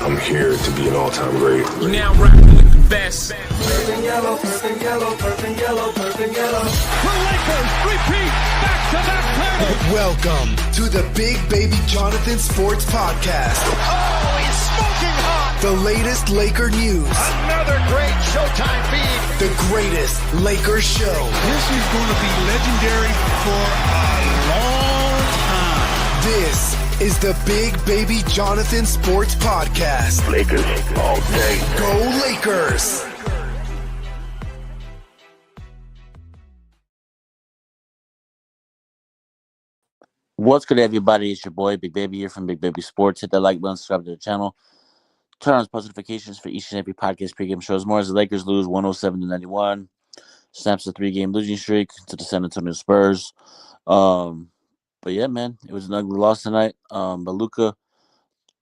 I'm here to be an all-time great. You now rocking with the best. Purple yellow, purple yellow, purple yellow, purple yellow. The Lakers repeat back-to-back titles. Welcome to the Big Baby Jonathan Sports Podcast. Oh, he's smoking hot. The latest Laker news. Another great Showtime feed. The greatest Lakers show. This is going to be legendary for a long time. This is the Big Baby Jonathan Sports Podcast. Lakers all day. Go Lakers! What's good, everybody? It's your boy, Big Baby here from Big Baby Sports. Hit that like button, subscribe to the channel. Turn on post notifications for each and every podcast pregame shows. More as the Lakers lose 107-91. Snaps a 3-game losing streak to the San Antonio Spurs. But yeah, man, it was an ugly loss tonight. But Luka,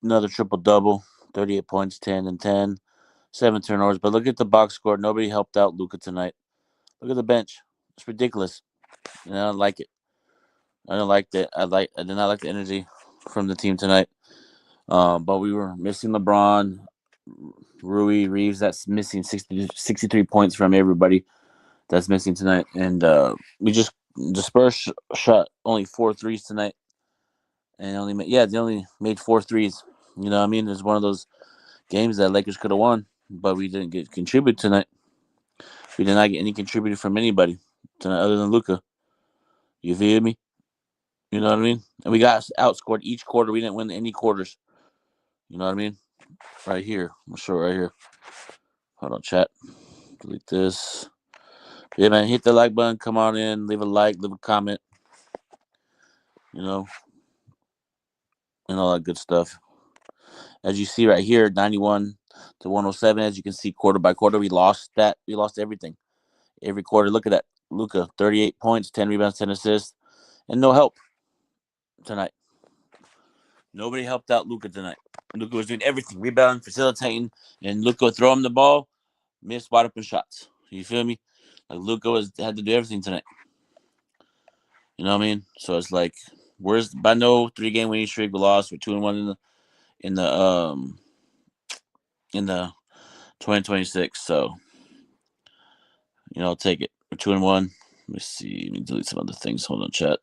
another triple-double, 38 points, 10 and 10, 7 turnovers. But look at the box score. Nobody helped out Luka tonight. Look at the bench. It's ridiculous. And I don't like it. I don't like that. I did not like the energy from the team tonight. But we were missing LeBron, Rui, Reeves. That's missing 63 points from everybody. That's missing tonight. And the Spurs shot only 4 threes tonight. And they only made 4 threes. You know what I mean? It's one of those games that Lakers could have won, but we didn't get contributed tonight. We did not get any contributed from anybody tonight other than Luka. You feel me? You know what I mean? And we got outscored each quarter. We didn't win any quarters. You know what I mean? Right here. I'm sure right here. Hold on, chat. Delete this. Yeah, man, hit the like button. Come on in. Leave a like. Leave a comment. You know. And all that good stuff. As you see right here, 91-107. As you can see, quarter by quarter, we lost that. We lost everything. Every quarter. Look at that. Luka, 38 points, 10 rebounds, 10 assists. And no help tonight. Nobody helped out Luka tonight. Luka was doing everything, rebounding, facilitating, and Luka would throw him the ball, miss wide open shots. You feel me? Like Luka had to do everything tonight. You know what I mean? So it's like, where's by no 3-game winning streak? We lost. We're 2-1 in the 2026. So I'll take it. We're 2-1. Let me see. Let me delete some other things. Hold on, chat.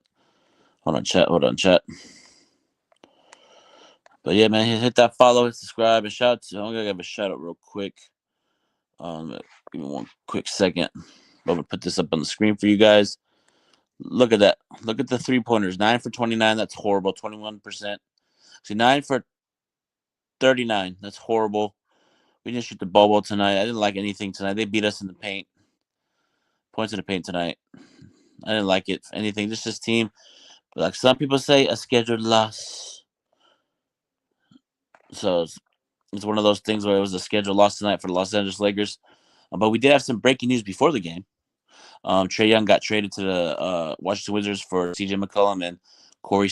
But yeah, man, hit that follow, hit subscribe, and shout out. I'm gonna give a shout out real quick. Give me one quick second. I'm gonna put this up on the screen for you guys. Look at that. Look at the 3-pointers. 9 for 29. That's horrible. 21%. See, 9 for 39. That's horrible. We didn't shoot the ball well tonight. I didn't like anything tonight. They beat us in the paint. Points in the paint tonight. I didn't like it. Anything. Just this team. But like some people say, a scheduled loss. So it's one of those things where it was a scheduled loss tonight for the Los Angeles Lakers. But we did have some breaking news before the game. Trae Young got traded to the Washington Wizards for C.J. McCollum and Corey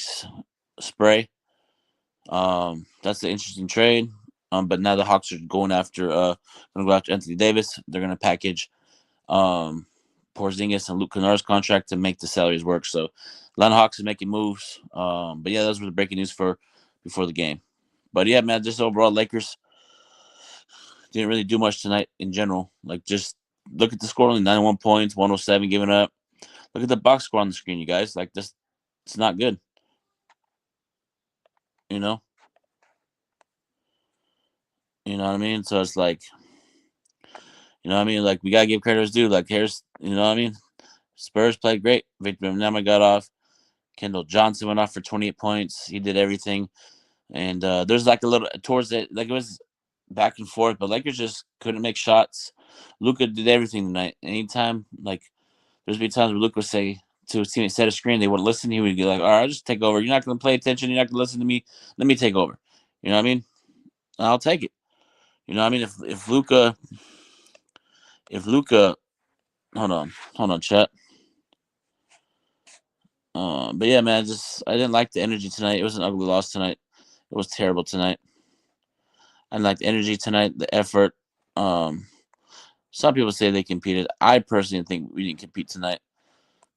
Spray. That's the interesting trade. But now the Hawks are going after Anthony Davis. They're going to package Porzingis and Luke Kennard's contract to make the salaries work. So Atlanta Hawks is making moves. But yeah, those were the breaking news for before the game. But yeah, man, just overall, Lakers didn't really do much tonight in general. Like, just look at the score, only 91 points, 107 giving up. Look at the box score on the screen, you guys. Like, this, it's not good. You know what I mean? So it's like, Like, we got to give credit as due. Like, here's, Spurs played great. Victor Wembanyama got off. Kendall Johnson went off for 28 points. He did everything. And there's like a little towards it, like it was back and forth, but Lakers just couldn't make shots. Luka did everything tonight. Anytime, like, there's been times where Luka would say to his teammate, set a screen, they wouldn't listen. He would be like, all right, I'll just take over. You're not going to pay attention. You're not going to listen to me. Let me take over. You know what I mean? I'll take it. You know what I mean? If Luka, hold on, chat. But yeah, man, I didn't like the energy tonight. It was an ugly loss tonight. It was terrible tonight. I didn't like the energy tonight, the effort. Some people say they competed. I personally think we didn't compete tonight.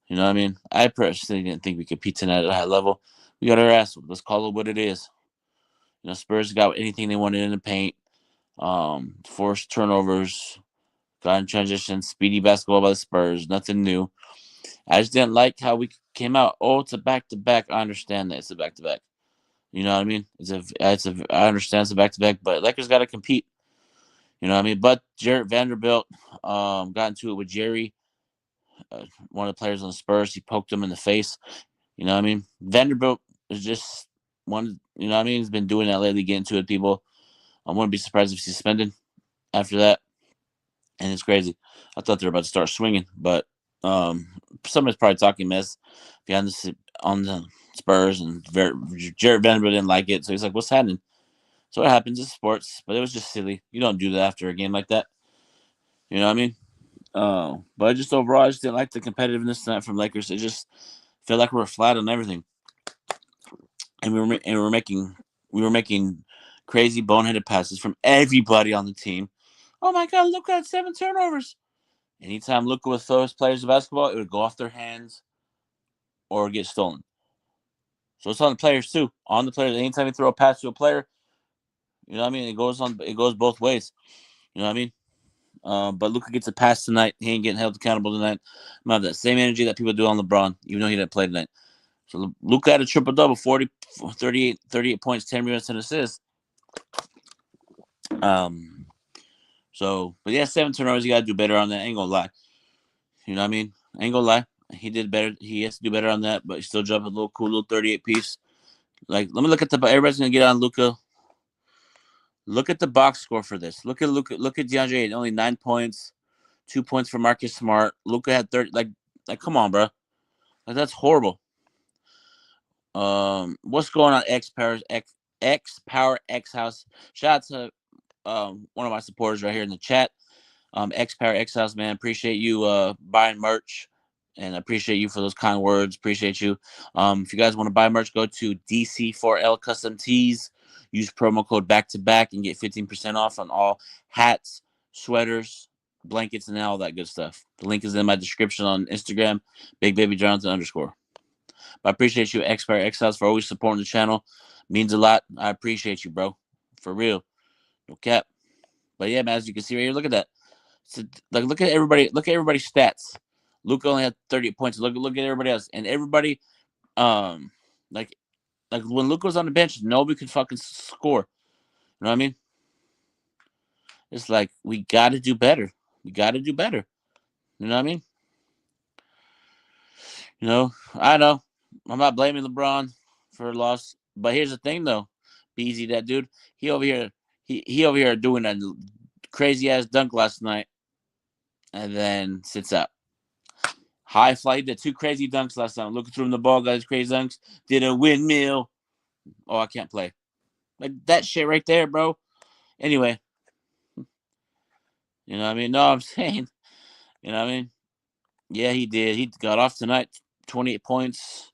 You know what I mean? I personally didn't think we compete tonight at a high level. We got our ass. Let's call it what it is. Spurs got anything they wanted in the paint. Forced turnovers, got in transition, speedy basketball by the Spurs. Nothing new. I just didn't like how we came out. Oh, it's a back-to-back. I understand that it's a back-to-back. You know what I mean? I understand it's a back-to-back, but Lakers got to compete. You know what I mean? But Jarrett Vanderbilt got into it with Jerry, one of the players on the Spurs. He poked him in the face. You know what I mean? Vanderbilt is just one. You know what I mean? He's been doing that lately, getting to it, people. I wouldn't be surprised if he's suspended after that. And it's crazy. I thought they were about to start swinging, but somebody's probably talking mess behind on the Spurs, and Jarrett Vanderbilt didn't like it, so he's like, "What's happening?" So it happens. It's sports, but it was just silly. You don't do that after a game like that. You know what I mean? But just overall, I just didn't like the competitiveness tonight from Lakers. It just felt like we were flat on everything, and we were making crazy boneheaded passes from everybody on the team. Oh my God! Look at 7 turnovers. Anytime Luka would throw his players the basketball, it would go off their hands or get stolen. So it's on the players too. On the players, anytime you throw a pass to a player, you know what I mean. It goes both ways. You know what I mean. But Luka gets a pass tonight. He ain't getting held accountable tonight. I'm have that same energy that people do on LeBron, even though he didn't play tonight. So Luka had a triple-double, 38 points, 10 rebounds, 10 assists. But yeah, 7 turnovers. You got to do better on that. I ain't gonna lie. You know what I mean? I ain't gonna lie. He did better. He has to do better on that, but he still dropped a little cool little 38 piece. Like, let me look at everybody's gonna get on Luka. Look at the box score for this. Look at DeAndre Ayton, only 9 points, 2 points for Marcus Smart. Luka had 30. Like, come on, bro. Like, that's horrible. What's going on? X Power X House. Shout out to one of my supporters right here in the chat. X Power X House, man. Appreciate you buying merch. And I appreciate you for those kind words. Appreciate you. If you guys want to buy merch, go to DC4L Custom Tees. Use promo code back to back and get 15% off on all hats, sweaters, blankets, and all that good stuff. The link is in my description on Instagram, Big Baby Jonathan _. But I appreciate you, Expert X House, for always supporting the channel. Means a lot. I appreciate you, bro. For real. No cap. But yeah, man, as you can see right here, look at that. So, like, look at everybody's stats. Luka only had 30 points. Look at everybody else, and everybody, like when Luka was on the bench, nobody could fucking score. You know what I mean? It's like we got to do better. We got to do better. You know what I mean? I know. I'm not blaming LeBron for a loss, but here's the thing, though. BZ, that dude, he over here doing that crazy ass dunk last night, and then sits out. High flight, did 2 crazy dunks last time. Looking through the ball, got his crazy dunks. Did a windmill. Oh, I can't play. Like that shit right there, bro. Anyway, you know what I mean? No, I'm saying, you know what I mean? Yeah, he did. He got off tonight, 28 points.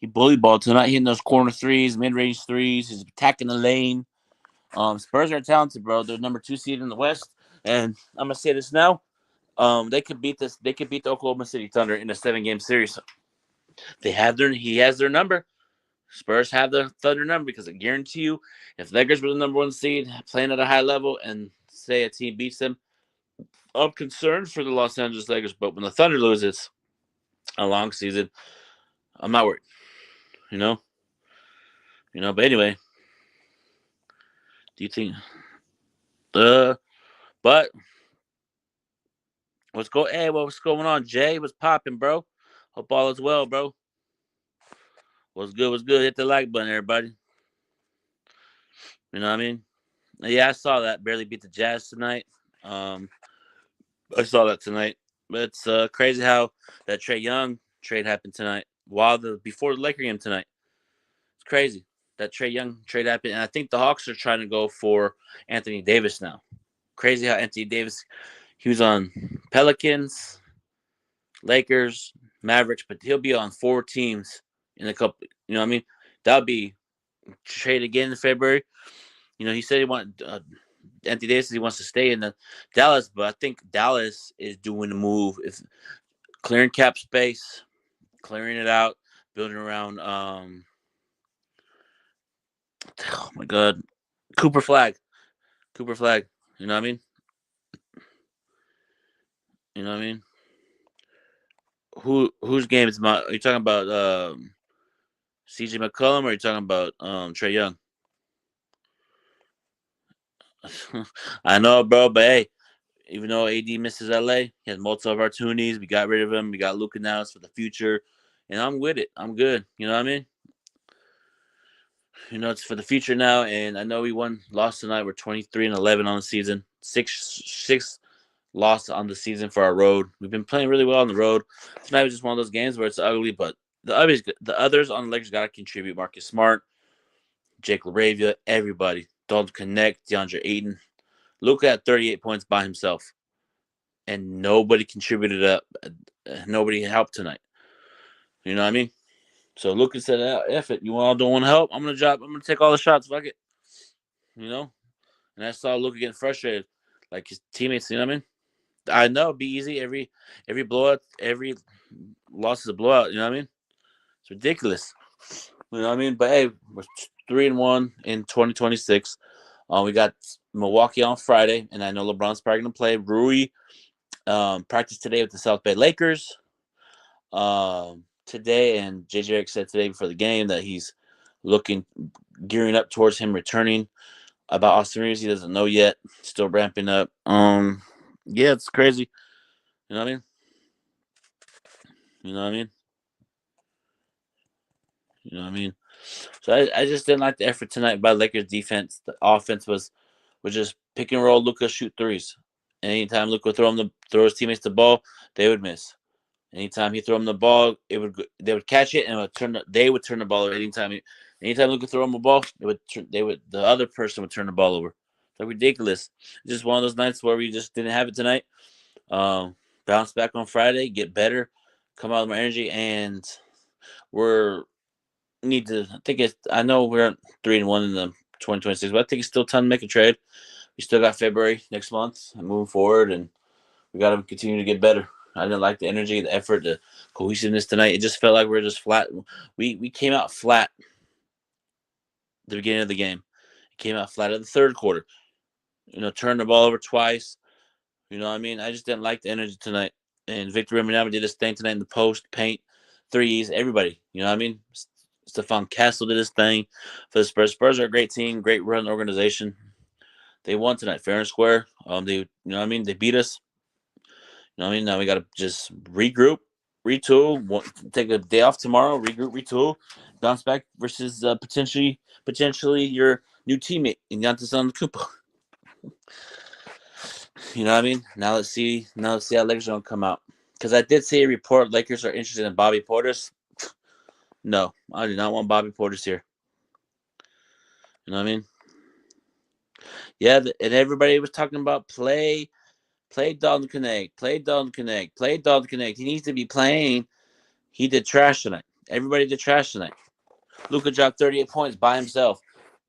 He bully balled tonight, hitting those corner threes, mid-range threes. He's attacking the lane. Spurs are talented, bro. They're number 2 seed in the West, and I'm gonna say this now. They could beat this. They could beat the Oklahoma City Thunder in a 7-game series. He has their number. Spurs have the Thunder number because I guarantee you, if Lakers were the number 1 seed, playing at a high level, and say a team beats them, I'm concerned for the Los Angeles Lakers. But when the Thunder loses a long season, I'm not worried. You know. But anyway, do you think? But what's going on, Jay? What's popping, bro? Hope all is well, bro. What's good? Hit the like button, everybody. You know what I mean? Yeah, I saw that. Barely beat the Jazz tonight. I saw that tonight. But it's crazy how that Trae Young trade happened tonight. Before the Laker game tonight. It's crazy. That Trae Young trade happened. And I think the Hawks are trying to go for Anthony Davis now. Crazy how Anthony Davis, he was on Pelicans, Lakers, Mavericks, but he'll be on 4 teams in a couple. You know what I mean? That would be trade again in February. He said he wanted Anthony Davis. He wants to stay in the Dallas, but I think Dallas is doing the move. If clearing cap space, clearing it out, building around Oh my God, Cooper Flag. You know what I mean? You know what I mean? Whose game is my? Are you talking about CJ McCollum or are you talking about Trey Young? I know, bro, but hey, even though AD misses LA, he has multiple opportunities. We got rid of him. We got Luka now. It's for the future, and I'm with it. I'm good. You know what I mean? It's for the future now, and I know we lost tonight. We're 23-11 on the season. Six loss on the season for our road. We've been playing really well on the road. Tonight was just one of those games where it's ugly, but the others on the Lakers got to contribute. Marcus Smart, Jake LaRavia, everybody. Dalton Connect, DeAndre Ayton. Luka had 38 points by himself, and nobody contributed up. Nobody helped tonight. You know what I mean? So Luka said, "F it. You all don't want to help? I'm gonna drop. I'm gonna take all the shots. Fuck it." You know. And I saw Luka getting frustrated, like his teammates. You know what I mean? I know it'd be easy. Every blowout, every loss is a blowout. You know what I mean? It's ridiculous. You know what I mean? But hey, we're 3-1 in 2026. We got Milwaukee on Friday, and I know LeBron's probably gonna play. Rui practiced today with the South Bay Lakers. Today, and JJ Redick said today before the game that he's gearing up towards him returning. About Austin Reeves, he doesn't know yet. Still ramping up. Yeah, it's crazy. You know what I mean? You know what I mean? You know what I mean? So I just didn't like the effort tonight by Lakers defense. The offense was just pick and roll. Luka shoot threes. Anytime Luka throw his teammates the ball, they would miss. Anytime he throw them the ball, they would catch it and they would turn the ball over. Anytime Luka throw them a ball, the other person would turn the ball over. It's ridiculous. Just one of those nights where we just didn't have it tonight. Bounce back on Friday, get better, come out with more energy, and I know we're 3-1 in the 2026, but I think it's still time to make a trade. We still got February next month and moving forward, and we got to continue to get better. I didn't like the energy, the effort, the cohesiveness tonight. It just felt like we were just flat. We came out flat at the beginning of the game. It came out flat at the third quarter. Turned the ball over twice. You know what I mean? I just didn't like the energy tonight. And Victor Wembanyama did his thing tonight in the post, paint, threes, everybody. You know what I mean? Stephon Castle did his thing for the Spurs. Spurs are a great team, great run organization. They won tonight, fair and square. You know what I mean? They beat us. You know what I mean? Now we got to just regroup, retool, take a day off tomorrow, regroup, retool, bounce back versus potentially your new teammate in Giannis Antetokounmpo. You know what I mean? Now let's see how Lakers are gonna come out. Because I did see a report Lakers are interested in Bobby Portis. No, I do not want Bobby Portis here. You know what I mean? Yeah, and everybody was talking about play Dalton Connect, play Dalton Connect, play Dalton Connect. He needs to be playing. He did trash tonight. Everybody did trash tonight. Luka dropped 38 points by himself.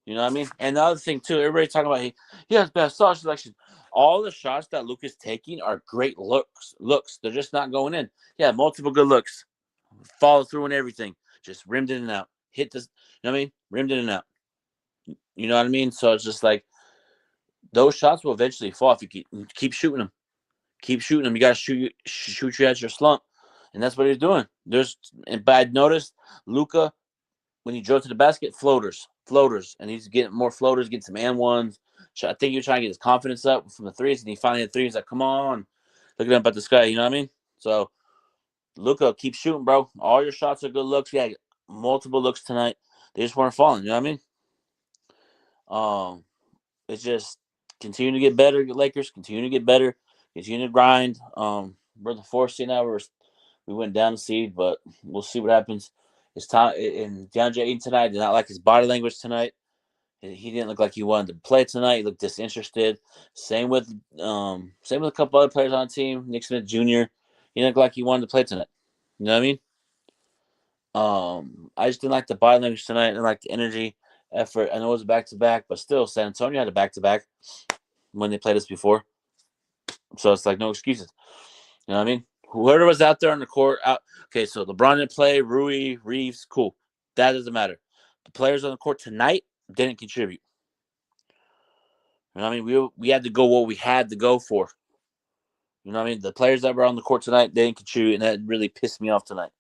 You know what I mean? And the other thing, too, everybody's talking about he has best shot selection. All the shots that Luka's taking are great looks. They're just not going in. Yeah, multiple good looks. Follow through and everything. Just rimmed in and out. Hit this, you know what I mean? Rimmed in and out. You know what I mean? So it's just like those shots will eventually fall if you keep shooting them. Keep shooting them. You got to shoot you at your slump. And that's what he's doing. But I noticed Luka, when he drove to the basket, floaters, and he's getting more floaters, getting some and ones. So I think he was trying to get his confidence up from the threes, and he finally had threes. Like, come on, looking up at the sky. You know what I mean? So Luka, keep shooting, bro. All your shots are good looks. Yeah, multiple looks tonight. They just weren't falling. You know what I mean? It's just continue to get better, Lakers. Continue to get better. Continue to grind. We're the fourth seed now. We went down the seed, but we'll see what happens. It's time. And DeAndre Ayton tonight did not like his body language tonight. He didn't look like he wanted to play tonight. He looked disinterested. Same with a couple other players on the team. Nick Smith Jr. He didn't look like he wanted to play tonight. You know what I mean? I just didn't like the body language tonight. I didn't like the energy, effort. I know it was back to back, but still, San Antonio had a back to back when they played us before. So it's like no excuses. You know what I mean? Whoever was out there on the court, so LeBron didn't play, Rui, Reeves, cool. That doesn't matter. The players on the court tonight didn't contribute. You know what I mean? We had to go what we had to go for. You know what I mean? The players that were on the court tonight, they didn't contribute, and that really pissed me off tonight.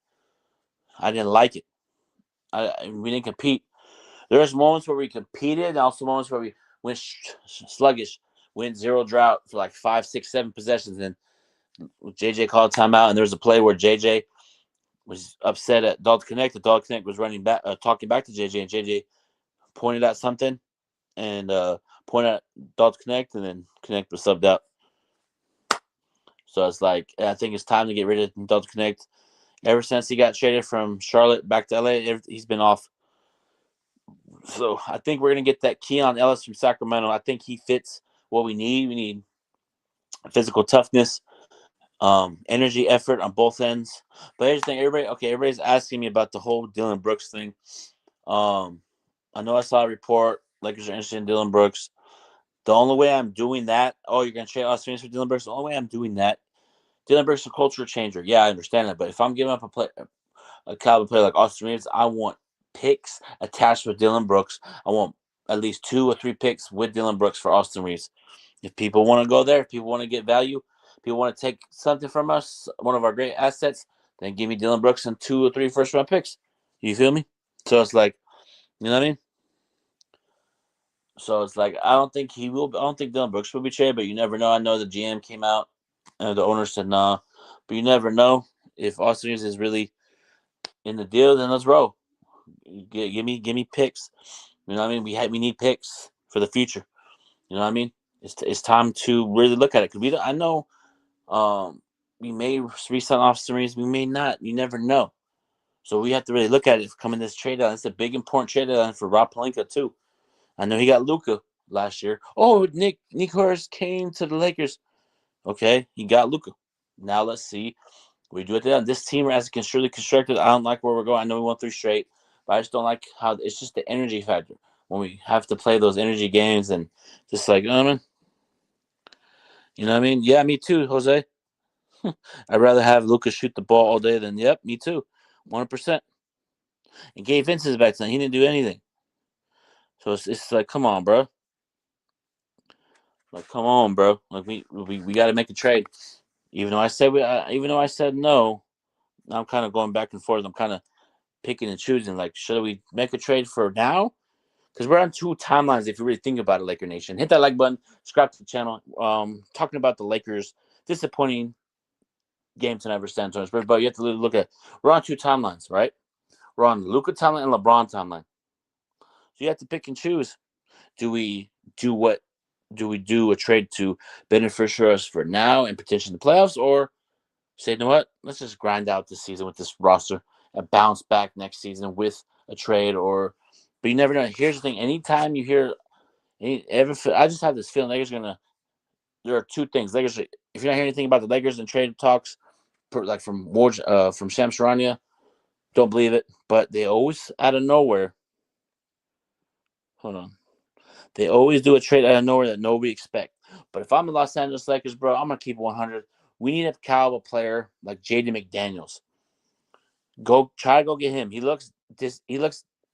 I didn't like it. We didn't compete. There's moments where we competed, and also moments where we went sluggish, went zero drought for like 5, 6, 7 possessions. And JJ called timeout, and there was a play where JJ was upset at Dalton Connect. The Dalton Connect was running back, talking back to JJ, and JJ pointed at something and pointed at Dalton Connect, and then Connect was subbed out. So it's like, I think it's time to get rid of Dalton Connect. Ever since he got traded from Charlotte back to LA, he's been off. So I think we're going to get that Keon Ellis from Sacramento. I think he fits what we need. We need physical toughness, energy, effort on both ends. But here's the thing, everybody's asking me about the whole Dylan Brooks thing. I know I saw a report, Lakers are interested in Dylan Brooks. The only way I'm doing that, you're going to trade Austin Reaves for Dylan Brooks? The only way I'm doing that, Dylan Brooks is a culture changer. Yeah, I understand that. But if I'm giving up a caliber player like Austin Reaves, I want picks attached with Dylan Brooks. I want at least 2 or 3 picks with Dylan Brooks for Austin Reaves. If people want to go there, if people want to get value, people want to take something from us, one of our great assets, then give me Dylan Brooks and 2 or 3 first-round picks. You feel me? So it's like, you know what I mean? So it's like, I don't think Dylan Brooks will be traded, but you never know. I know the GM came out and the owner said nah, but you never know. If Austin Reaves is really in the deal, then let's roll. Give me picks. You know what I mean? We need picks for the future. You know what I mean? It's time to really look at it, because I know we may re-sign Austin Reaves, we may not. You never know. So we have to really look at it coming this trade deadline. It's a big important trade deadline for Rob Pelinka too. I know he got Luka last year. Oh, Nick Hurst came to the Lakers. Okay, he got Luka. Now let's see. We do it then. This team, as surely constructed, I don't like where we're going. I know we won 3 straight, but I just don't like how it's just the energy factor when we have to play those energy games and just like, you know what I mean? Yeah, me too, Jose. I'd rather have Lucas shoot the ball all day than, yep, me too, 100%. And Gabe Vincent is back then. He didn't do anything. So it's like, come on, bro. Like, come on, bro. Like, we got to make a trade. Even though I said no, I'm kind of going back and forth. I'm kind of picking and choosing. Like, should we make a trade for now? Because we're on 2 timelines. If you really think about it, Laker Nation, hit that like button, subscribe to the channel. Talking about the Lakers' disappointing game tonight versus San Antonio Spurs, but you have to look at, we're on 2 timelines, right? We're on Luka timeline and LeBron timeline. So you have to pick and choose. Do we do a trade to benefit us for now and potentially the playoffs, or say, you know what? Let's just grind out this season with this roster and bounce back next season with a trade, but you never know. Here's the thing. Anytime you hear, I just have this feeling there are 2 things. Lakers, if you're not hearing anything about the Lakers and trade talks, like from Shams Charania, don't believe it. But they always, out of nowhere, hold on. They always do a trade out of nowhere that nobody expects. But if I'm the Los Angeles Lakers, bro, I'm going to keep 100. We need a caliber player like Jaden McDaniels. Try to go get him. He looks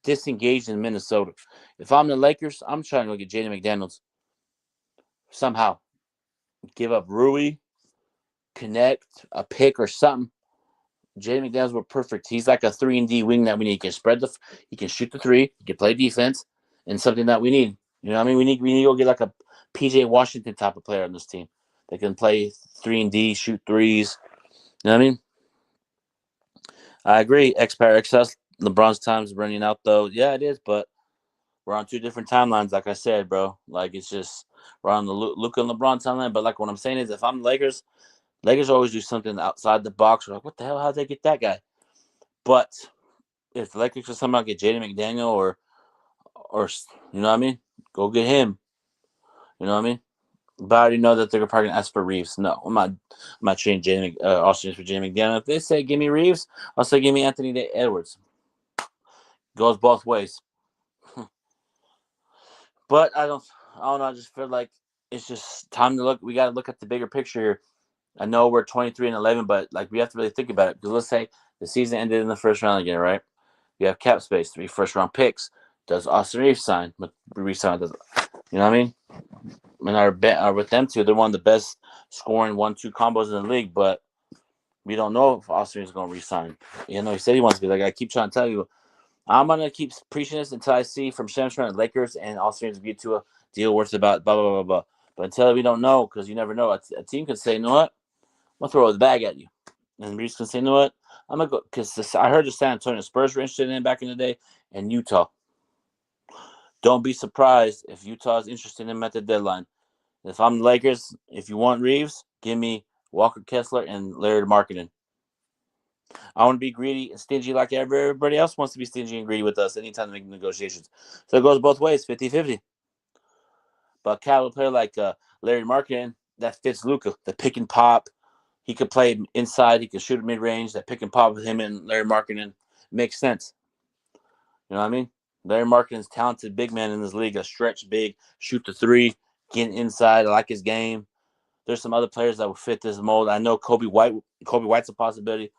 disengaged in Minnesota. If I'm the Lakers, I'm trying to go get Jaden McDaniels. Somehow. Give up Rui, connect, a pick or something. Jaden McDaniels were perfect. He's like a 3-and-D wing that we need. He can shoot the 3, he can play defense, and something that we need. You know what I mean? We need to go get like a PJ Washington type of player on this team that can play 3-and-D, shoot threes. You know what I mean? I agree. X-Power XS, LeBron's time's running out, though. Yeah, it is, but we're on 2 different timelines, like I said, bro. Like, it's just, we're on the Luka and LeBron timeline, but like what I'm saying is, if I'm the Lakers always do something outside the box. We're like, what the hell? How'd they get that guy? But if the Lakers can somehow get Jaden McDaniel or you know what I mean, go get him. You know what I mean? But I already know that they're probably gonna ask for Reeves. No, I'm not trading Austin for Jaden McDaniel. If they say give me Reeves, I'll say give me Anthony Edwards. Goes both ways. But I don't know. I just feel like it's just time to look. We got to look at the bigger picture here. I know we're 23-11, but like we have to really think about it. Because let's say the season ended in the first round again, right? You have cap space, 3 first-round picks. Does Austin Reeves sign? Resign? Does you know what I mean? And our bet are with them two. They're one of the best scoring 1-2 combos in the league, but we don't know if Austin is going to resign. You know, he said he wants to be. Like I keep trying to tell you, I'm gonna keep preaching this until I see from Shamstrom and Lakers and Austin agree to a deal worth about blah blah blah blah. But until we don't know, because you never know, a team can say, you know what, I'm gonna throw the bag at you, and Reeves can say, you know what, I'm gonna go because I heard the San Antonio Spurs were interested in him back in the day, and Utah. Don't be surprised if Utah is interested in him at the deadline. If I'm the Lakers, if you want Reeves, give me Walker Kessler and Larry Markkinen. I want to be greedy and stingy like everybody else wants to be stingy and greedy with us anytime they make negotiations. So it goes both ways, 50-50. But a caliber player like Larry Markkinen, that fits Luka. The pick and pop. He could play inside. He could shoot at mid-range. That pick and pop with him and Larry Markkinen makes sense. You know what I mean? Larry Markkinen's talented big man in this league. A stretch big, shoot the three, get inside. I like his game. There's some other players that will fit this mold. I know Kobe White's a possibility,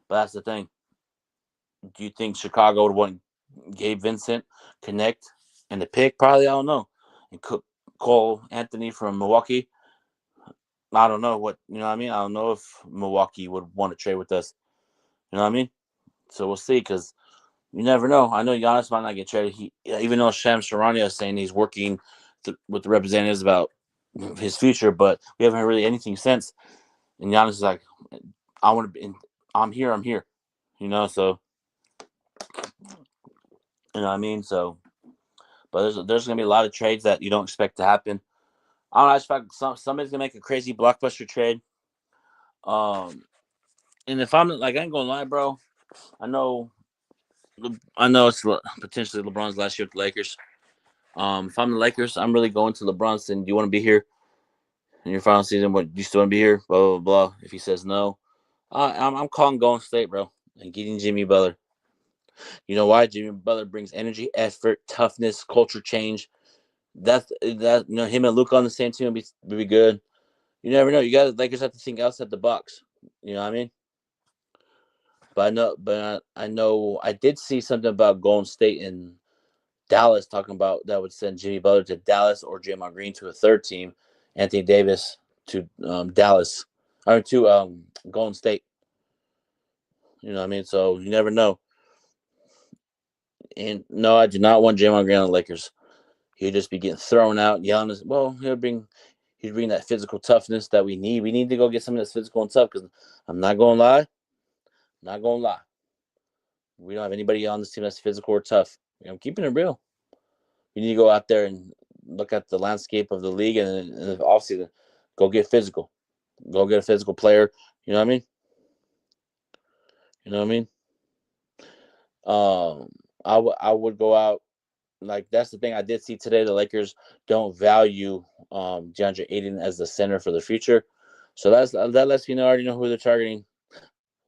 but that's the thing. Do you think Chicago would want Gabe Vincent, Connect, and the pick? Probably, I don't know. And Cole Anthony from Milwaukee. I don't know what, you know what I mean? I don't know if Milwaukee would want to trade with us. You know what I mean? So we'll see, because you never know. I know Giannis might not get traded. Even though Shams Charania is saying he's working with the representatives about his future, but we haven't heard really anything since. And Giannis is like, I want to be, I'm here. You know, so, you know what I mean? So, but there's going to be a lot of trades that you don't expect to happen. I don't know. I expect somebody's going to make a crazy blockbuster trade. And if I'm like, I ain't going to lie, bro. I know it's potentially LeBron's last year with the Lakers. If I'm the Lakers, I'm really going to LeBron saying, do you want to be here in your final season? What, do you still want to be here? Blah, blah, blah. If he says no, I'm calling Golden State, bro, and getting Jimmy Butler. You know why? Jimmy Butler brings energy, effort, toughness, culture change. That you know, him and Luka on the same team would be good. You never know. You got the Lakers have to think outside the box. You know what I mean? But I know I did see something about Golden State and Dallas talking about that would send Jimmy Butler to Dallas or Draymond Green to a third team, Anthony Davis to Dallas or to Golden State. You know what I mean? So you never know. And no, I do not want Draymond Green on the Lakers. He'd just be getting thrown out, yelling. He'd bring that physical toughness that we need. We need to go get something that's physical and tough. Because I'm not gonna lie, we don't have anybody on this team that's physical or tough. I'm keeping it real. You need to go out there and look at the landscape of the league and obviously go get physical. Go get a physical player. You know what I mean? You know what I mean? I would go out. Like, that's the thing I did see today. The Lakers don't value DeAndre Ayton as the center for the future. So that lets me know. I already know who they're targeting.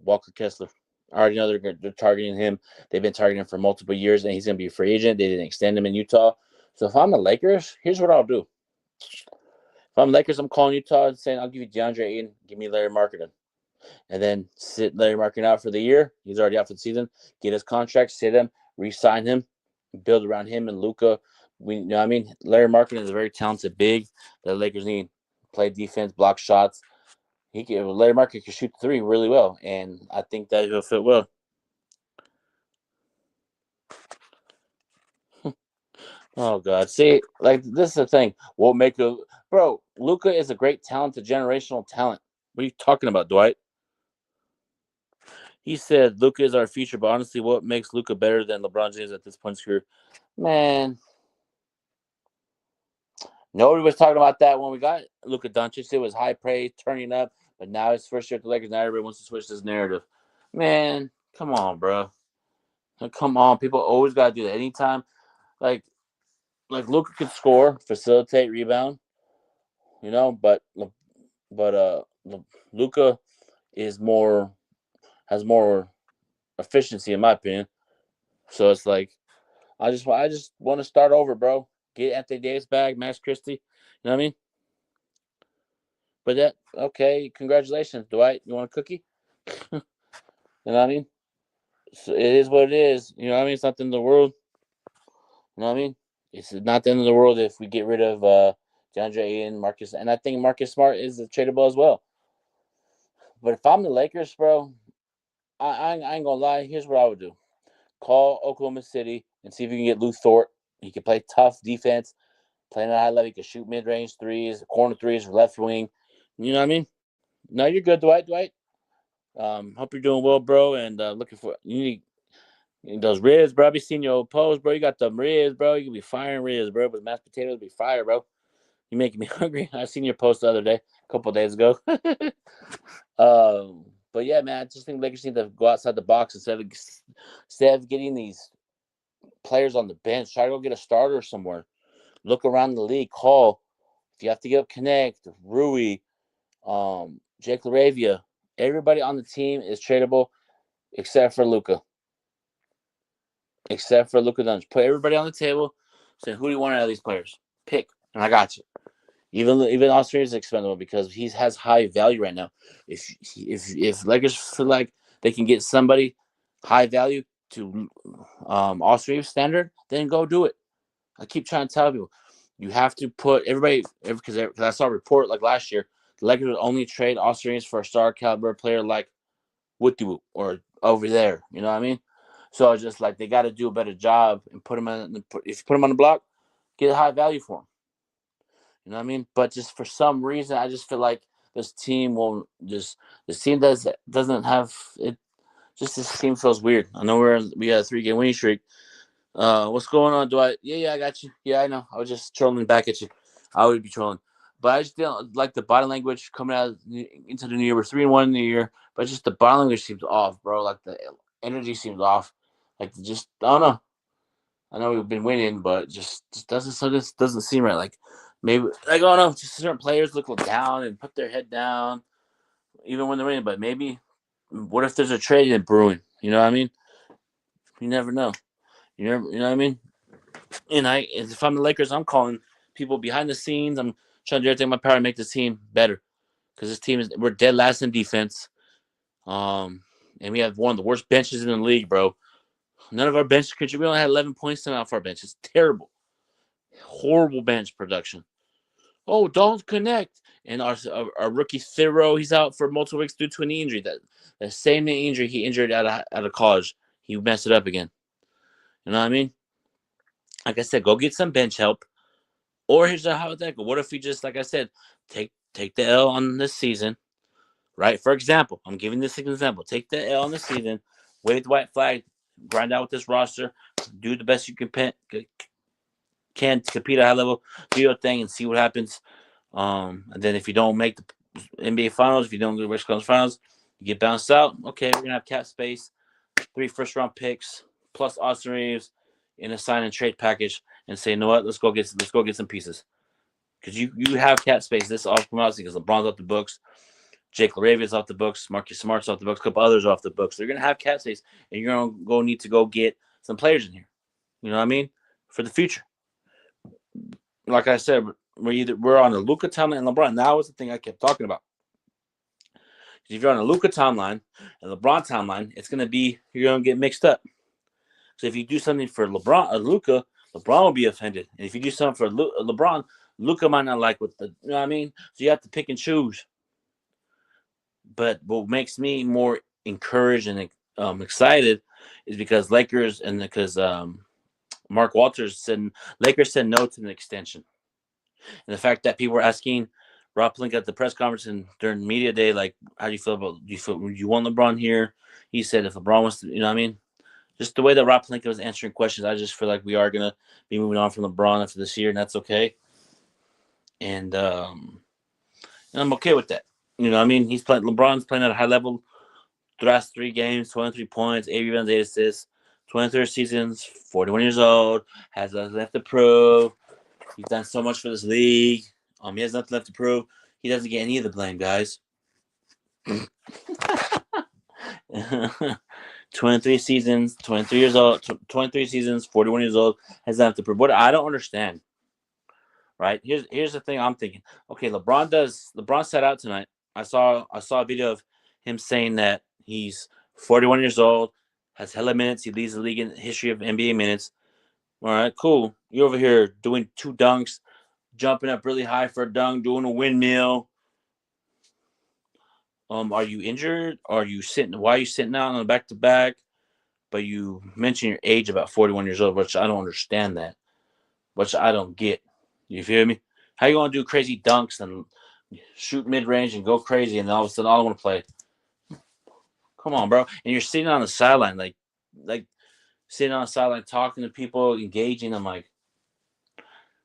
Walker Kessler. I already know they're targeting him. They've been targeting him for multiple years, and he's going to be a free agent. They didn't extend him in Utah. So if I'm the Lakers, here's what I'll do. If I'm Lakers, I'm calling Utah and saying, I'll give you DeAndre Ayton. Give me Larry Markkinen. And then sit Larry Markkinen out for the year. He's already out for the season. Get his contract, sit him, re-sign him, build around him and Luka. You know what I mean? Larry Markkinen is a very talented big that the Lakers need. Play defense, block shots. Larry Markkinen can shoot the three really well, and I think that he'll fit well. Oh God! See, like, this is the thing. Luka is a great talent, a generational talent. What are you talking about, Dwight? He said Luka is our future, but honestly, what makes Luka better than LeBron James at this point in his career? Man, nobody was talking about that when we got Luka Doncic. It was high praise, turning up, but now it's first year at the Lakers. Now everybody wants to switch this narrative. Man, come on, bro. Come on, people always gotta do that. Anytime, like Luka could score, facilitate, rebound, you know, but Luka has more efficiency in my opinion. So it's like I just want to start over, bro. Get Anthony Davis back, Max Christie. You know what I mean? But okay, congratulations, Dwight. You want a cookie? You know what I mean? So it is what it is. You know what I mean? It's not the end of the world. You know what I mean? It's not the end of the world if we get rid of DeAndre Ayton, Marcus, and I think Marcus Smart is tradable as well. But if I'm the Lakers, bro, I ain't gonna lie. Here's what I would do: call Oklahoma City and see if you can get Lou Thort. He can play tough defense, playing at a high level. He can shoot mid-range threes, corner threes, left wing. You know what I mean? No, you're good, Dwight. Hope you're doing well, bro. And looking for you need those ribs, bro. I be seeing your post, bro. You got them ribs, bro. You can be firing ribs, bro. But mashed potatoes be fire, bro. You making me hungry. I seen your post the other day, a couple of days ago. But yeah, man, I just think Lakers need to go outside the box instead of getting these players on the bench. Try to go get a starter somewhere. Look around the league. Call if you have to get up, connect. Rui, Jake Laravia. Everybody on the team is tradable except for Luka. Except for Luka Doncic. Put everybody on the table. Say who do you want out of these players? Pick, and I got you. Even Austria is expendable because he has high value right now. If Lakers feel like they can get somebody high value to Austria standard, then go do it. I keep trying to tell people, you have to put everybody because I saw a report like last year, the Lakers would only trade Austrians for a star caliber player like Wooty or over there. You know what I mean? So it's just like they got to do a better job and put them on. If you put them on the block, get a high value for them. You know what I mean? But just for some reason, I just feel like this team won't just. This team doesn't have it. Just this team feels weird. I know we got a 3-game winning streak. What's going on, Dwight? Yeah, I got you. Yeah, I know. I was just trolling back at you. I would be trolling, but I just don't like the body language coming out into the new year. We're 3-1 in the year, but just the body language seems off, bro. Like the energy seems off. Like just I don't know. I know we've been winning, but just doesn't seem right. Like maybe like I don't know, just certain players look down and put their head down even when they're winning. But maybe what if there's a trade in brewing? You know what I mean? You never know. You know what I mean? And if I'm the Lakers, I'm calling people behind the scenes. I'm trying to do everything in my power to make this team better because this team we're dead last in defense. And we have one of the worst benches in the league, bro. None of our bench contribute. We only had 11 points coming out for our bench. It's terrible. Horrible bench production. Oh, don't connect. And our rookie Thiro, he's out for multiple weeks due to an knee injury. That same knee injury he injured out of college, he messed it up again. You know what I mean? Like I said, go get some bench help. Or here's a hypothetical. What if we just, like I said, take the L on this season, right? For example, I'm giving this an example. Take the L on the season, wave the white flag, grind out with this roster, do the best you can to compete at a high level, do your thing, and see what happens. And then if you don't make the NBA Finals, if you don't go to West Coast Finals, you get bounced out. Okay, we're gonna have cap space, 3 first-round picks plus Austin Reeves in a sign and trade package, and say, you know what, let's go get some pieces. Because you have cap space this off come out because LeBron's off the books, Jake Laravia's off the books, Marcus Smart's off the books, a couple others off the books. So you're gonna have cap space, and you're gonna need to go get some players in here. You know what I mean? For the future. Like I said, we're on a Luka timeline and LeBron. That was the thing I kept talking about. If you're on a Luka timeline and LeBron timeline, it's gonna be you're gonna get mixed up. So if you do something for LeBron or Luka, LeBron will be offended. And if you do something for LeBron, Luka might not like what you know what I mean? So you have to pick and choose. But what makes me more encouraged and excited is because Lakers and because Mark Walters said Lakers said no to an extension. And the fact that people were asking Rob Pelinka at the press conference and during media day, like, how do you feel about do you want LeBron here? He said if LeBron wants to, you know what I mean? Just the way that Rob Pelinka was answering questions, I just feel like we are gonna be moving on from LeBron after this year, and that's okay. And I'm okay with that. You know what I mean? LeBron's playing at a high level the last 3 games, 23 points, 8 rebounds, 8 assists, 23 seasons, 41 years old, has nothing left to prove. He's done so much for this league. He has nothing left to prove. He doesn't get any of the blame, guys. 23 seasons, 23 years old, 23 seasons, 41 years old, has nothing to prove. What I don't understand, right? Here's the thing I'm thinking. Okay, LeBron sat out tonight. I saw a video of him saying that he's 41 years old, has hella minutes. He leads the league in the history of NBA minutes. All right, cool. You're over here doing 2 dunks, jumping up really high for a dunk, doing a windmill. Are you injured? Are you sitting? Why are you sitting out on the back to back? But you mentioned your age, about 41 years old, which I don't understand that, which I don't get. You feel me? How you gonna do crazy dunks and shoot mid range and go crazy, and all of a sudden I don't want to play? Come on, bro. And you're sitting on the sideline, like sitting on the sideline, talking to people, engaging. I'm like,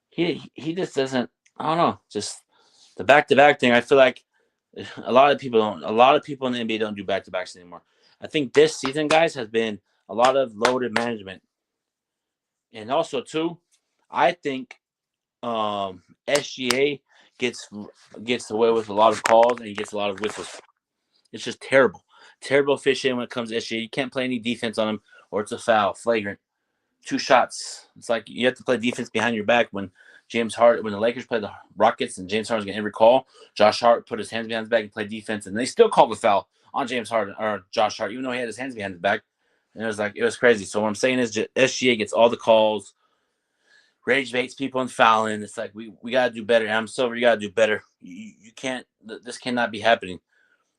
he just doesn't. I don't know. Just the back to back thing. I feel like a lot of people don't. A lot of people in the NBA don't do back to backs anymore. I think this season, guys, has been a lot of loaded management, and also too, I think SGA gets away with a lot of calls and he gets a lot of whistles. It's just terrible officiating when it comes to SGA. You can't play any defense on him, or it's a foul, flagrant. 2 shots. It's like you have to play defense behind your back. When the Lakers played the Rockets and James Harden's getting every call, Josh Hart put his hands behind his back and played defense, and they still called the foul on James Harden or Josh Hart, even though he had his hands behind his back. And it was crazy. So what I'm saying is, SGA gets all the calls, rage baits people and fouling. It's like we gotta do better. I'm Silver, you gotta do better. You can't. This cannot be happening.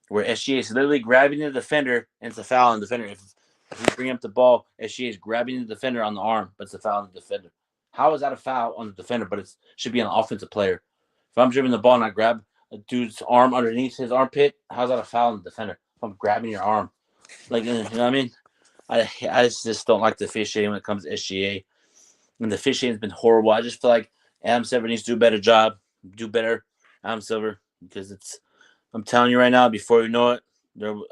Where SGA is literally grabbing the defender and it's a foul on the defender. If you bring up the ball, SGA is grabbing the defender on the arm, but it's a foul on the defender. How is that a foul on the defender? But it should be an offensive player. If I'm dribbling the ball and I grab a dude's arm underneath his armpit, how's that a foul on the defender? If I'm grabbing your arm, like, you know what I mean? I just don't like the officiating when it comes to SGA. And the officiating has been horrible. I just feel like Adam Silver needs to do a better job, do better, Adam Silver, because I'm telling you right now, before you know it,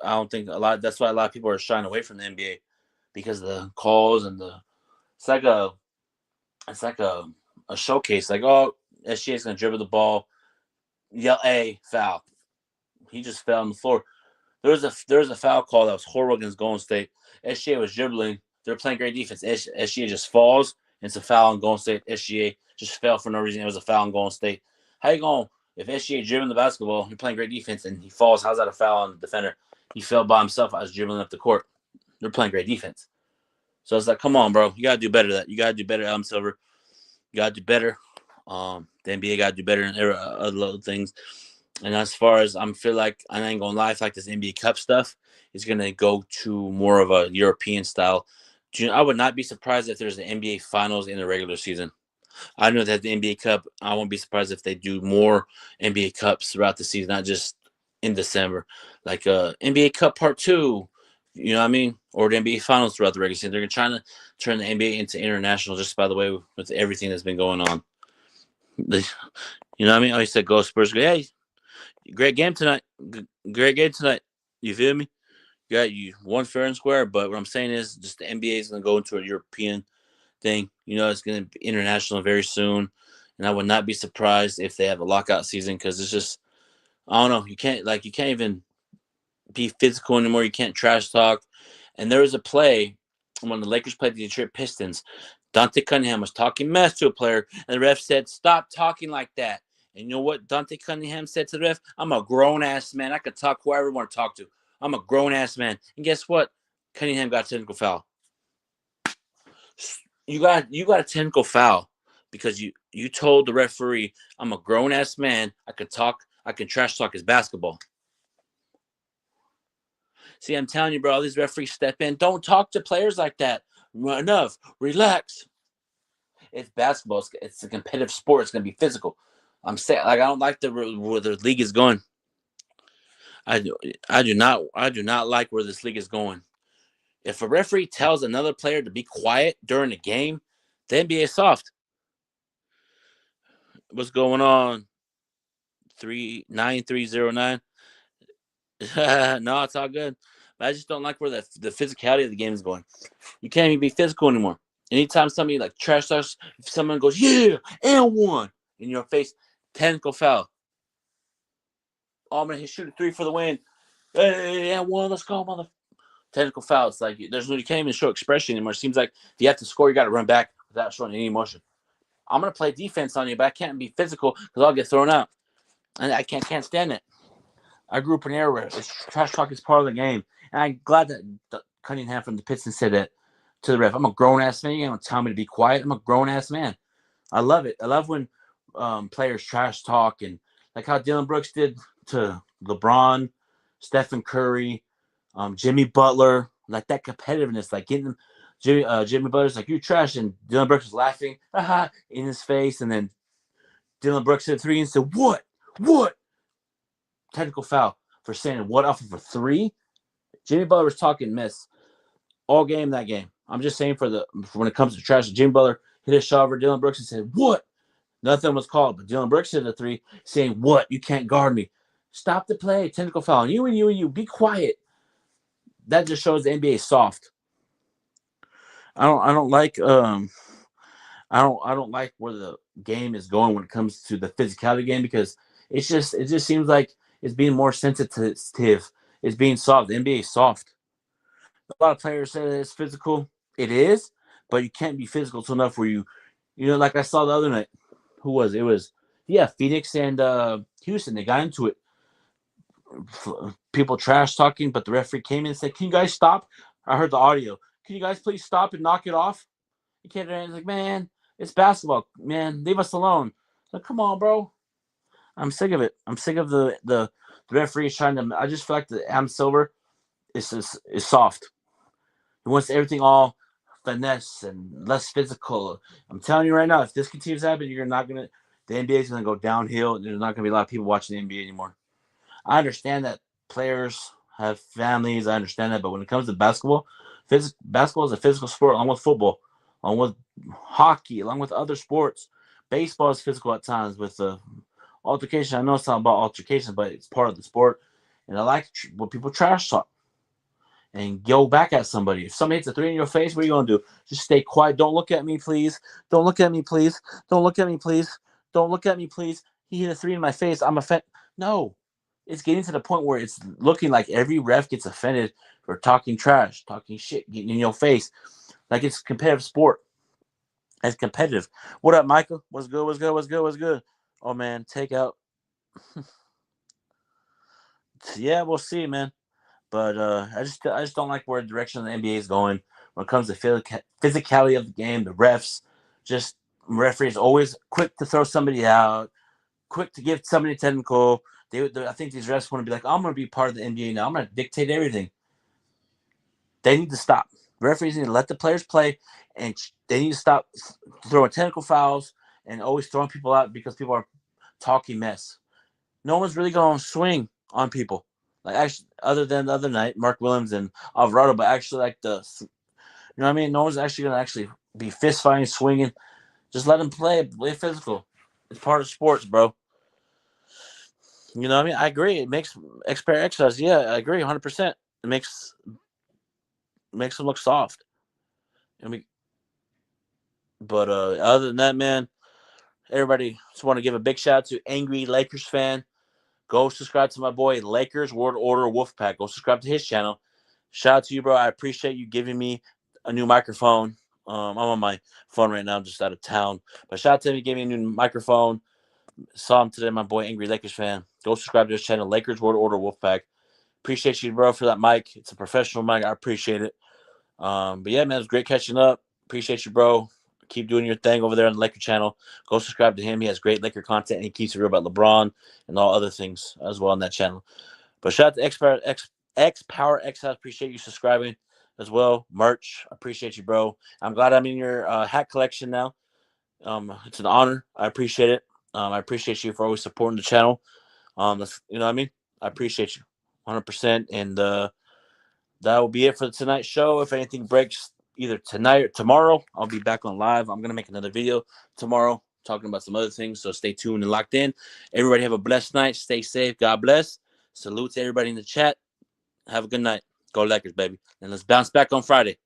I don't think that's why a lot of people are shying away from the NBA, because of the calls and it's like a showcase. Like, oh, SGA is gonna dribble the ball, yell a foul. He just fell on the floor. There was a foul call that was horrible against Golden State. SGA was dribbling. They're playing great defense. SGA just falls. And it's a foul on Golden State. SGA just fell for no reason. It was a foul on Golden State. How you going? If SGA dribbling the basketball, you're playing great defense, and he falls, how's that a foul on the defender? He fell by himself. I was dribbling up the court. They're playing great defense. So it's like, come on, bro. You got to do better than that. You got to do better, Adam Silver. You got to do better. The NBA got to do better in other little things. And as far as I feel like, I ain't going to lie, I feel like this NBA Cup stuff is going to go to more of a European style. I would not be surprised if there's an NBA Finals in the regular season. I know that the NBA Cup, I won't be surprised if they do more NBA Cups throughout the season, not just in December. Like NBA Cup Part 2, you know what I mean? Or the NBA Finals throughout the regular season. They're trying to turn the NBA into international, just by the way, with everything that's been going on. You know what I mean? I said, go Spurs. Hey, great game tonight. Great game tonight. You feel me? You won fair and square, but what I'm saying is just the NBA is going to go into a European thing. You know, it's going to be international very soon, and I would not be surprised if they have a lockout season, because it's just, I don't know, you can't even be physical anymore. You can't trash talk. And there was a play when the Lakers played the Detroit Pistons. Dante Cunningham was talking mess to a player, and the ref said, "Stop talking like that." And you know what Dante Cunningham said to the ref? "I'm a grown-ass man. I could talk whoever I want to talk to. I'm a grown-ass man." And guess what? Cunningham got a technical foul. You got a technical foul because you told the referee, "I'm a grown-ass man. I could talk. I can trash talk his basketball." See, I'm telling you, bro, all these referees step in. Don't talk to players like that. Enough. Relax. It's basketball. It's a competitive sport. It's going to be physical. I'm saying, like, I don't like where the league is going. I do not like where this league is going. If a referee tells another player to be quiet during the game, the NBA is soft. What's going on? 9309. No, it's all good. But I just don't like where the physicality of the game is going. You can't even be physical anymore. Anytime somebody like trash talks, if someone goes, "Yeah, and one," in your face, technical foul. Oh, I'm going to shoot a 3 for the win. Hey, and one, let's go, mother. Technical foul. It's like you can't even show expression anymore. It seems like if you have to score, you got to run back without showing any emotion. I'm going to play defense on you, but I can't be physical because I'll get thrown out. And I can't stand it. I grew up in an era where trash talk is part of the game. And I'm glad that Cunningham from the Pistons said that to the ref. I'm a grown ass man. You don't tell me to be quiet. I'm a grown ass man. I love it. I love when players trash talk and like how Dylan Brooks did to LeBron, Stephen Curry, Jimmy Butler, like that competitiveness, like getting Jimmy Butler's like, you trash, and Dylan Brooks was laughing in his face, and then Dylan Brooks hit a three and said, what? Technical foul for saying what off of a three? Jimmy Butler was talking mess all game that game. I'm just saying for when it comes to trash, Jimmy Butler hit a shot over Dylan Brooks and said, what? Nothing was called, but Dylan Brooks hit a three saying, what? You can't guard me. Stop the play. Technical foul. And you. Be quiet. That just shows the NBA is soft. I don't like I don't like where the game is going when it comes to the physicality game, because it just seems like it's being more sensitive. It's being soft. The NBA is soft. A lot of players say that it's physical. It is, but you can't be physical to enough where you like I saw the other night. Who was it? It was Phoenix and Houston. They got into it. People trash talking, but the referee came in and said, "Can you guys stop?" I heard the audio. Can you guys please stop and knock it off? You can't. It's like, man, it's basketball, man. Leave us alone. Like, come on, bro. I'm sick of it. I'm sick of the referees trying to. I just feel like the Adam Silver is soft. He wants everything all finesse and less physical. I'm telling you right now, if this continues to happen, you're not gonna. The NBA is gonna go downhill. There's not gonna be a lot of people watching the NBA anymore. I understand that players have families. I understand that, but when it comes to basketball, basketball is a physical sport, along with football, along with hockey, along with other sports. Baseball is physical at times with altercation. I know it's not about altercation, but it's part of the sport. And I like when people trash talk and go back at somebody. If somebody hits a three in your face, what are you going to do? Just stay quiet. Don't look at me, please. Don't look at me, please. Don't look at me, please. Don't look at me, please. He hit a three in my face. I'm offended. No. It's getting to the point where it's looking like every ref gets offended for talking trash, talking shit, getting in your face. Like it's competitive sport. It's competitive. What up, Michael? What's good? Oh, man, take out. Yeah, we'll see, man. But I just don't like where the direction of the NBA is going when it comes to physicality of the game. The refs, just referees always quick to throw somebody out, quick to give somebody technical. I think these refs want to be like, I'm going to be part of the NBA now. I'm going to dictate everything. They need to stop. Referees need to let the players play, and they need to stop throwing technical fouls and always throwing people out because people are talking mess. No one's really going to swing on people. Like, actually, other than the other night, Mark Williams and Alvarado, but actually, like, you know what I mean? No one's actually going to actually be fist fighting, swinging. Just let them play physical. It's part of sports, bro. You know what I mean? I agree. It makes exercise. Yeah, I agree 100%. It makes them look soft. I mean, but other than that, man, everybody just want to give a big shout out to Angry Lakers fan. Go subscribe to my boy Lakers World Order Wolfpack. Go subscribe to his channel. Shout out to you, bro. I appreciate you giving me a new microphone. I'm on my phone right now. I'm just out of town. But shout out to him. He gave me a new microphone. Saw him today, my boy Angry Lakers fan. Go subscribe to his channel, Lakers World Order Wolfpack. Appreciate you, bro, for that mic. It's a professional mic. I appreciate it. But yeah, man, it was great catching up. Appreciate you, bro. Keep doing your thing over there on the Laker channel. Go subscribe to him. He has great Laker content, and he keeps it real about LeBron and all other things as well on that channel. But shout out to X Power X House. Appreciate you subscribing as well. Merch. Appreciate you, bro. I'm glad I'm in your hat collection now. It's an honor. I appreciate it. I appreciate you for always supporting the channel. You know what I mean? I appreciate you 100%. And that will be it for tonight's show. If anything breaks either tonight or tomorrow, I'll be back on live. I'm going to make another video tomorrow talking about some other things. So stay tuned and locked in. Everybody have a blessed night. Stay safe. God bless. Salute to everybody in the chat. Have a good night. Go Lakers, baby. And let's bounce back on Friday.